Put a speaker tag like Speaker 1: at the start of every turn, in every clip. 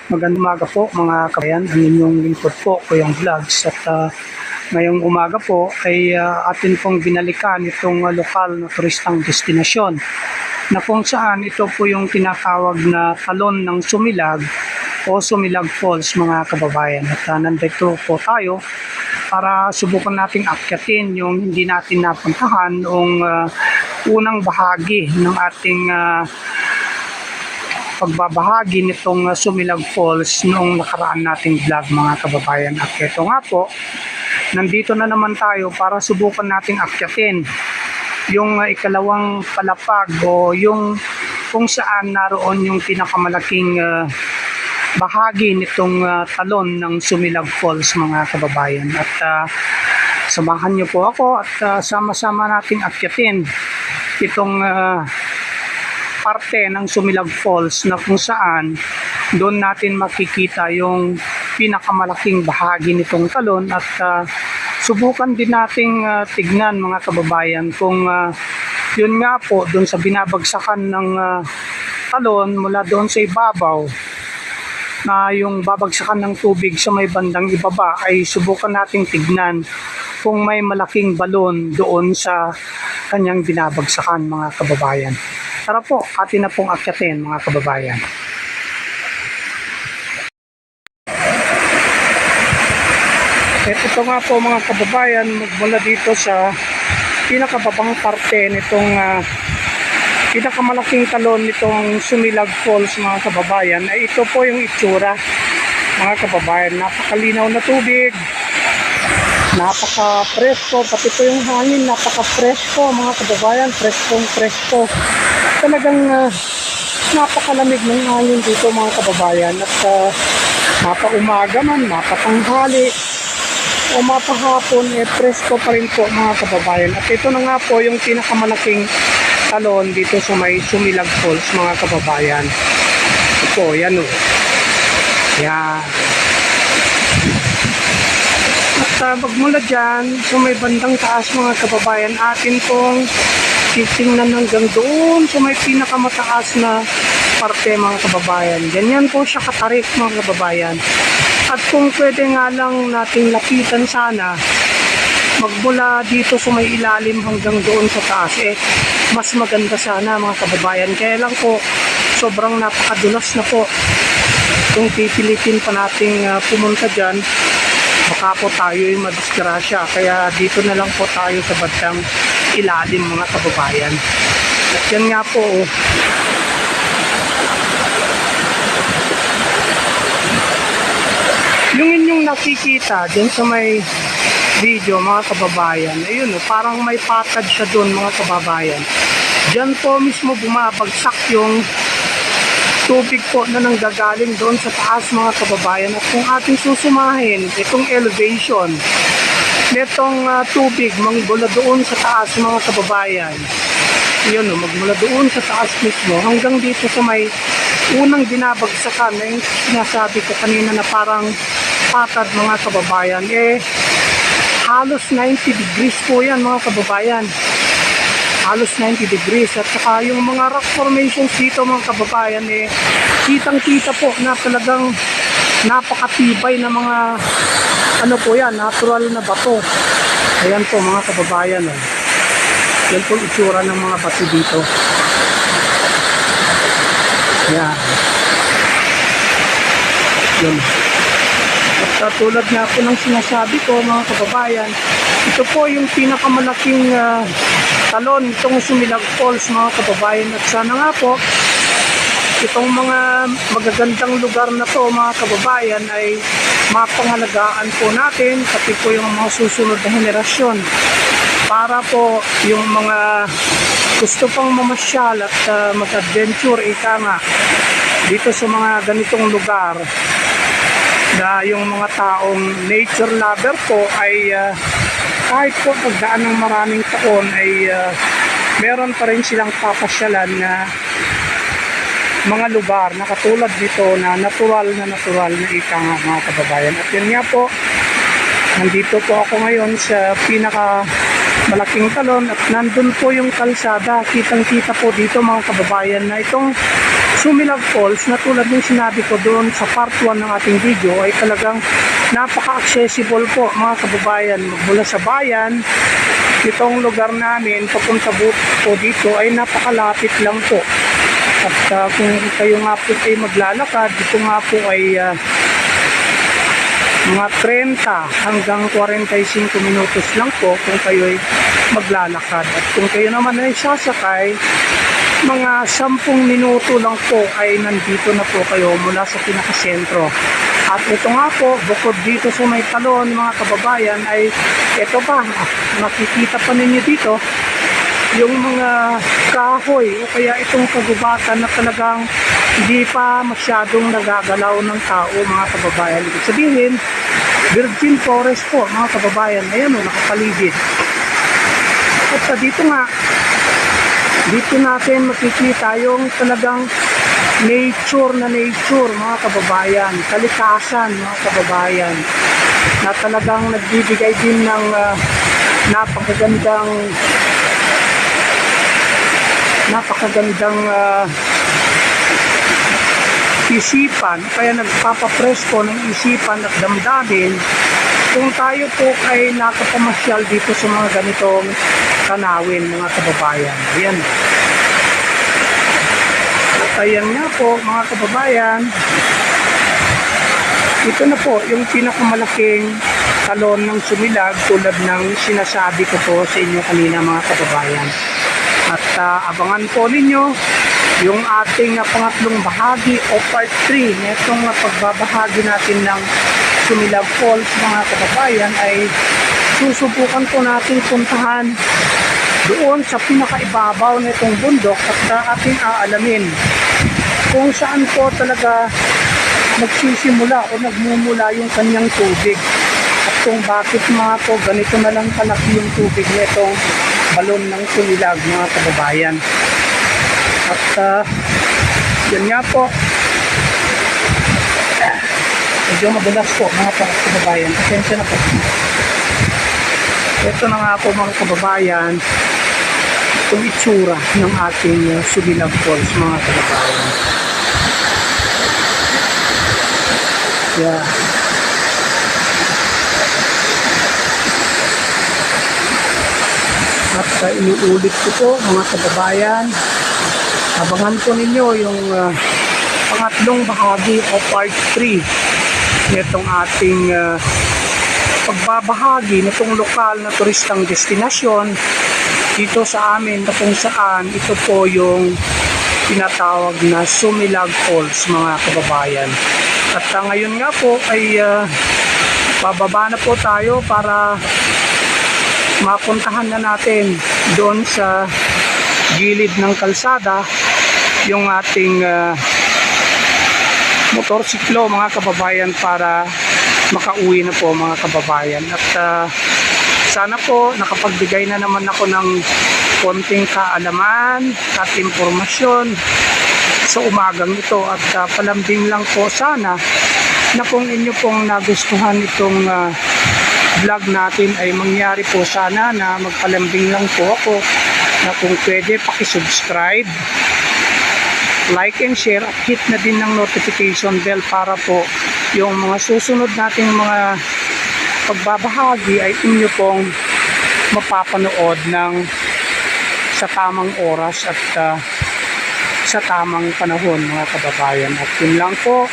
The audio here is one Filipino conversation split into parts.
Speaker 1: Magandang umaga po mga kabayan, ang inyong lingkod po, Kuyang Vlogs. At ngayong umaga po ay atin pong binalikan itong lokal na turistang destinasyon na kung saan ito po yung tinatawag na talon ng Sumilag o Sumilag Falls mga kababayan. At nandito po tayo para subukan nating akyatin yung hindi natin napuntahan noong unang bahagi ng ating pagbabahagi nitong Sumilag Falls noong nakaraan nating vlog mga kababayan. At ito nga po, nandito na naman tayo para subukan nating akyatin yung ikalawang palapag o yung kung saan naroon yung pinakamalaking bahagi nitong talon ng Sumilag Falls mga kababayan. At samahan niyo po ako at sama-sama nating akyatin itong parte ng Sumilag Falls na kung saan doon natin makikita yung pinakamalaking bahagi nitong talon at subukan din nating tignan mga kababayan kung yun nga po doon sa binabagsakan ng talon mula doon sa ibabaw na yung babagsakan ng tubig sa may bandang ibaba ay subukan nating tignan kung may malaking balon doon sa kanyang binabagsakan mga kababayan. Tara po, atin na pong akyatin mga kababayan. Ito nga po mga kababayan, magmula dito sa pinakababang parte nitong pinakamalaking talon nitong Sumilag Falls mga kababayan, ay ito po yung itsura mga kababayan. Napakalinaw na tubig, napaka-presko, pati po yung hangin, napaka-presko mga kababayan, presko. Talagang napakalamig ng hangin dito mga kababayan at mapaumaga man, mapatanghali o mapahapon, presko pa rin po mga kababayan. At ito na nga po yung pinakamalaking talon dito sa may Sumilag Falls mga kababayan. Ito, yan o. Yan. At magmula dyan, sa may bandang taas mga kababayan, atin pong titingnan hanggang doon sa may pinakamataas na parte mga kababayan. Ganyan po siya katarik mga kababayan. At kung pwede nga lang nating lapitan sana, magmula dito sa may ilalim hanggang doon sa taas, mas maganda sana mga kababayan. Kaya lang po, sobrang napakadulas na po. Kung pipilitin pa nating pumunta dyan, baka po tayo yung madisgrasya. Kaya dito na lang po tayo sa bandang ilalim mga kababayan. At yan nga po, yung inyong nakikita dyan sa may video mga kababayan, ayun parang may patad siya doon mga kababayan. Dyan po mismo bumabagsak yung tubig po na nanggagaling doon sa taas mga kababayan. At kung ating susumahin itong elevation netong tubig magmula doon sa taas mga kababayan, yun magmula doon sa taas mismo hanggang dito sa may unang binabagsakan na yung sinasabi ko kanina na parang patad mga kababayan, halos 90 degrees po yan mga kababayan, halos 90 degrees. At saka yung mga rock formations dito mga kababayan, kitang kita po na talagang napakatibay na mga po yan, natural na bato. Ayan po mga kababayan, yan po itsura ng mga bato dito. Yan. Yan. At tulad nga po ng sinasabi ko mga kababayan, ito po yung pinakamalaking talon itong Sumilag Falls mga kababayan. At sana nga po itong mga magagandang lugar na to mga kababayan ay mapangalagaan po natin, pati po yung mga susunod na henerasyon, para po yung mga gusto pang mamasyal at mag-adventure nga dito sa mga ganitong lugar, na yung mga taong nature lover po ay kahit po pagdaan ng maraming taon ay meron pa rin silang papasyalan na mga lugar na katulad dito na natural na mga kababayan. At yun nga po, nandito po ako ngayon sa pinaka malaking talon at nandun po yung kalsada. Kitang kita po dito mga kababayan na itong Sumilag Falls, na tulad ng sinabi ko doon sa part 1 ng ating video, ay talagang napaka-accessible po mga kababayan. Mula sa bayan, itong lugar namin papunta po dito ay napakalapit lang po. At kung kayo nga po ay maglalakad, ito nga po ay mga 30 hanggang 45 minutos lang po kung kayo ay maglalakad. At kung kayo naman ay sasakay, mga 10 minuto lang po ay nandito na po kayo mula sa pinakasentro. At ito nga po, bukod dito sa may talon mga kababayan, ay ito pa, makikita pa ninyo dito yung mga kahoy o kaya itong kagubatan na talagang hindi pa masyadong nagagalaw ng tao mga kababayan. Ibig sabihin, virgin forest po mga kababayan. Ayan o, nakapaligid. At dito nga, dito natin makikita yung talagang nature na nature mga kababayan, kalikasan mga kababayan, na talagang nagbibigay din ng napakagandang isipan, kaya nagpapapresko ng isipan at damdamin kung tayo po ay nakapamasyal dito sa mga ganitong tanawin mga kababayan. Ayan. At ayan nga po mga kababayan, ito na po yung pinakamalaking talon ng Sumilag tulad ng sinasabi ko po sa inyo kanina mga kababayan. At abangan po ninyo yung ating pangatlong bahagi o part 3 nitong pagbabahagi natin ng Sumilag Falls mga kababayan, ay susubukan po natin puntahan doon sa pinakaibabaw nitong bundok at ating aalamin kung saan po talaga magsisimula o nagmumula yung kanyang tubig at kung bakit mga po ganito na lang kalaki yung tubig nitong balon ng Sumilag mga kababayan. At yun nga po, medyo madulas po mga kababayan, pasensya na po. Ito na nga po mga kababayan, itong itsura ng ating Sumilag Falls mga kababayan. Yeah. At iniulit ko po mga kababayan, abangan po ninyo yung pangatlong bahagi o part 3 nitong ating pagbabahagi nitong lokal na turistang destinasyon dito sa amin, na kung saan ito po yung tinatawag na Sumilag Falls mga kababayan. At ngayon nga po ay bababa na po tayo para mapuntahan na natin doon sa gilid ng kalsada yung ating motorsiklo mga kababayan para makauwi na po mga kababayan. At sana po nakapagbigay na naman ako ng konting kaalaman at impormasyon sa umagang ito, at palambing lang po sana na kung inyo pong nagustuhan itong vlog natin ay mangyari po sana na magpalambing lang po ako na kung pwede pakisubscribe, like and share at hit na din ng notification bell para po yung mga susunod nating mga pagbabahagi ay inyo pong mapapanood ng sa tamang oras at sa tamang panahon mga kababayan. At yun lang po,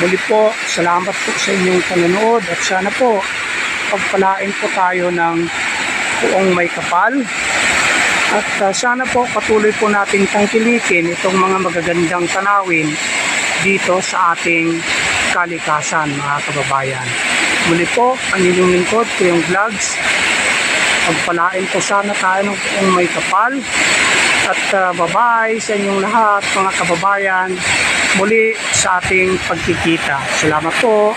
Speaker 1: muli po salamat po sa inyong panonood at sana po pagpalain po tayo ng buong may kapal. At sana po patuloy po nating tangkilikin itong mga magagandang tanawin dito sa ating kalikasan mga kababayan. Muli po, ang inyong lingkod, Kuyong Vlogs. Pagpalain po sana tayo ng buong may kapal. At bye-bye sa inyong lahat mga kababayan. Muli sa ating pagkikita. Salamat po.